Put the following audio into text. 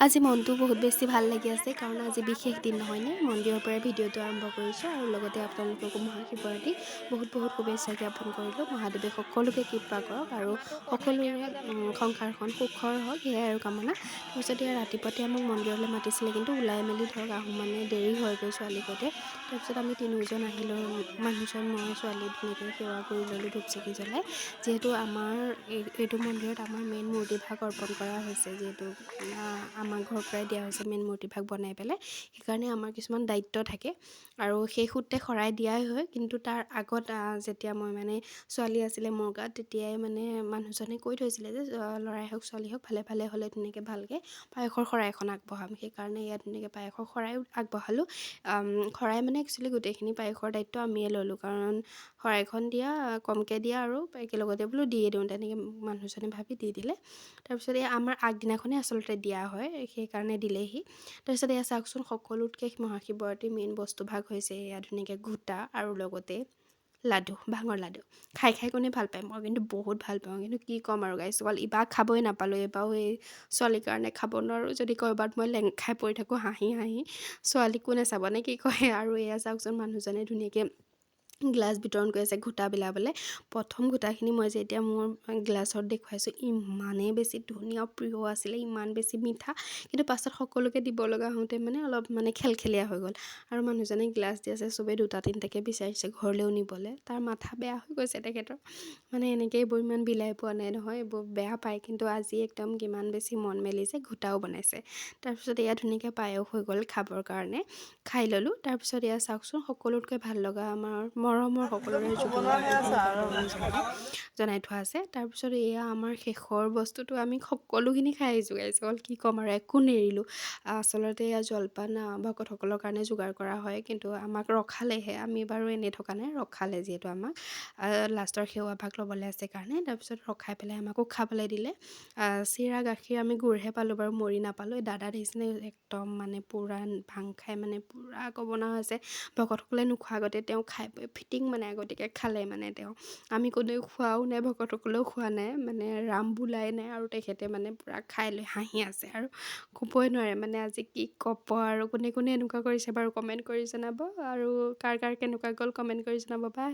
আজি মনটো বহুত বেছি ভাল লাগি আছে কাৰণ আজি বিশেষ দিন নহয়নে মন্দিৰৰ পৰাই ভিডিঅ'টো আৰম্ভ কৰিছোঁ আৰু লগতে আপোনালোককো মহাশিৱৰাত্ৰি বহুত শুভেচ্ছা জ্ঞাপন কৰিলোঁ। মহাদেৱে সকলোকে কৃপা কৰক আৰু সকলোৰে সংসাৰখন সুখৰ হওক সেয়াই আৰু কামনা। তাৰপিছত এয়া ৰাতিপুৱাতে আমাক মন্দিৰলৈ মাতিছিলে কিন্তু ওলাই মেলি ধৰক আহোঁ মানে দেৰি হয়গৈ ছোৱালীৰ সৈতে। তাৰপিছত আমি তিনিওজন আহিলোঁ, মানুহজন মই ছোৱালী ধুনীয়াকৈ সেৱা কৰি ল'লোঁ ধূপ চাকি জ্বলাই। যিহেতু আমাৰ এইটো মন্দিৰত আমাৰ মেইন মূৰ্তিভাগ অৰ্পণ কৰা হৈছে, যিহেতু আমাৰ ঘৰৰ পৰাই দিয়া হৈছে মেইন মূৰ্তিভাগ বনাই পেলাই, সেইকাৰণে আমাৰ কিছুমান দায়িত্ব থাকে আৰু সেই সূত্ৰে শৰাই দিয়াই হয়। কিন্তু তাৰ আগত যেতিয়া মই মানে ছোৱালী আছিলে মোৰ গাত, তেতিয়াই মানে মানুহজনে কৈ থৈছিলে যে ল'ৰাই হওক ছোৱালী হওক ভালে হ'লে ধুনীয়াকৈ ভালকৈ পায়সৰ শৰাই এখন আগবঢ়াম। সেইকাৰণে ইয়াত ধুনীয়াকৈ পায়সৰ শৰাইও আগবঢ়ালোঁ। শৰাই মানে একচুৱেলি গোটেইখিনি পায়সৰ দায়িত্ব আমিয়ে ল'লোঁ, কাৰণ শৰাইখন দিয়া কমকৈ দিয়া আৰু একেলগতে বোলো দিয়ে দিওঁ, তেনেকৈ মানুহজনে ভাবি দি দিলে। তাৰপিছত এই আমাৰ আগদিনাখনেই আচলতে দিয়া হয়, সেইকাৰণে দিলেহি। তাৰপিছত এয়া চাওকচোন, সকলোতকৈ মহাশিৱৰাত্ৰিৰ মেইন বস্তুভাগ হৈছে এয়া ধুনীয়াকৈ ঘোটা আৰু লগতে লাডু, ভাঙৰ লাডু। খাই কোনে ভাল পায়, মই কিন্তু বহুত ভাল পাওঁ, কিন্তু কি ক'ম আৰু গাইছ, ইবাৰ খাবই নাপালোঁ। এইবাৰো এই ছোৱালীৰ কাৰণে খাব নোৱাৰোঁ, যদি ক'ৰবাত মই লেং খাই পৰি থাকোঁ হাঁহি ছোৱালী কোনে চাব নে কি কয়। আৰু এয়া চাওকচোন, মানুহজনে ধুনীয়াকৈ গ্লাছ বিতৰণ কৰি আছে ঘোটা বিলাবলৈ। প্ৰথম ঘোটাখিনি মই যেতিয়া মোৰ গ্লাছত দেখুৱাইছোঁ, ইমানেই বেছি ধুনীয়া প্ৰিয় আছিলে, ইমান বেছি মিঠা, কিন্তু পাছত সকলোকে দিব লগা হওঁতে মানে অলপ মানে খেলখেলীয়া হৈ গ'ল। আৰু মানুহজনে গ্লাছ দি আছে, চবেই দুটা তিনিটাকৈ বিচাৰিছে ঘৰলৈও নিবলৈ। তাৰ মাথা বেয়া হৈ গৈছে তেখেতৰ, মানে এনেকৈ এইবোৰ ইমান বিলাই পোৱা নাই নহয়, এইবোৰ বেয়া পায়। কিন্তু আজি একদম কিমান বেছি মন মেলিছে, ঘোটাও বনাইছে। তাৰপিছত এয়া ধুনীয়াকৈ পায়স হৈ গ'ল খাবৰ কাৰণে, খাই ল'লোঁ। তাৰপিছত এয়া চাওকচোন, সকলোতকৈ ভাল লগা আমাৰ মৰমৰ সকলোৰে জুবিনৰ জনাই থোৱা আছে। তাৰপিছত এয়া আমাৰ শেষৰ বস্তুটো, আমি সকলোখিনি খাই আহিছোঁ গাইছ, কি ক'ম আৰু একো নেৰিলোঁ। আচলতে এয়া জলপান ভকতসকলৰ কাৰণে যোগাৰ কৰা হয়, কিন্তু আমাক ৰখালেহে, আমি বাৰু এনেই থকা নাই, ৰখালে যিহেতু আমাক লাষ্টৰ সেৱা ভাগ ল'বলৈ আছে কাৰণে। তাৰপিছত ৰখাই পেলাই আমাকো খাবলৈ দিলে। চিৰা গাখীৰ আমি গুৰহে পালোঁ বাৰু, মৰি নাপালোঁ। দাদা দেখিছিলে একদম মানে পূৰা ভাং খাই মানে পূৰা ক'বনা হৈছে, ভকতসকলে নোখোৱা আগতে তেওঁ খাই ফিটিং মানে আগতীয়াকৈ খালে মানে তেওঁ। আমি কোনেও খোৱাও নাই, ভকতসকলেও খোৱা নাই, মানে ৰাম বোলাই নাই, আৰু তেখেতে মানে পূৰা খাই লৈ হাঁহি আছে আৰু ক'বই নোৱাৰে মানে আজি কি ক'ব। আৰু কোনে এনেকুৱা কৰিছে বাৰু কমেণ্ট কৰি জনাব, আৰু কাৰ কেনেকুৱা গ'ল কমেণ্ট কৰি জনাব। বাই।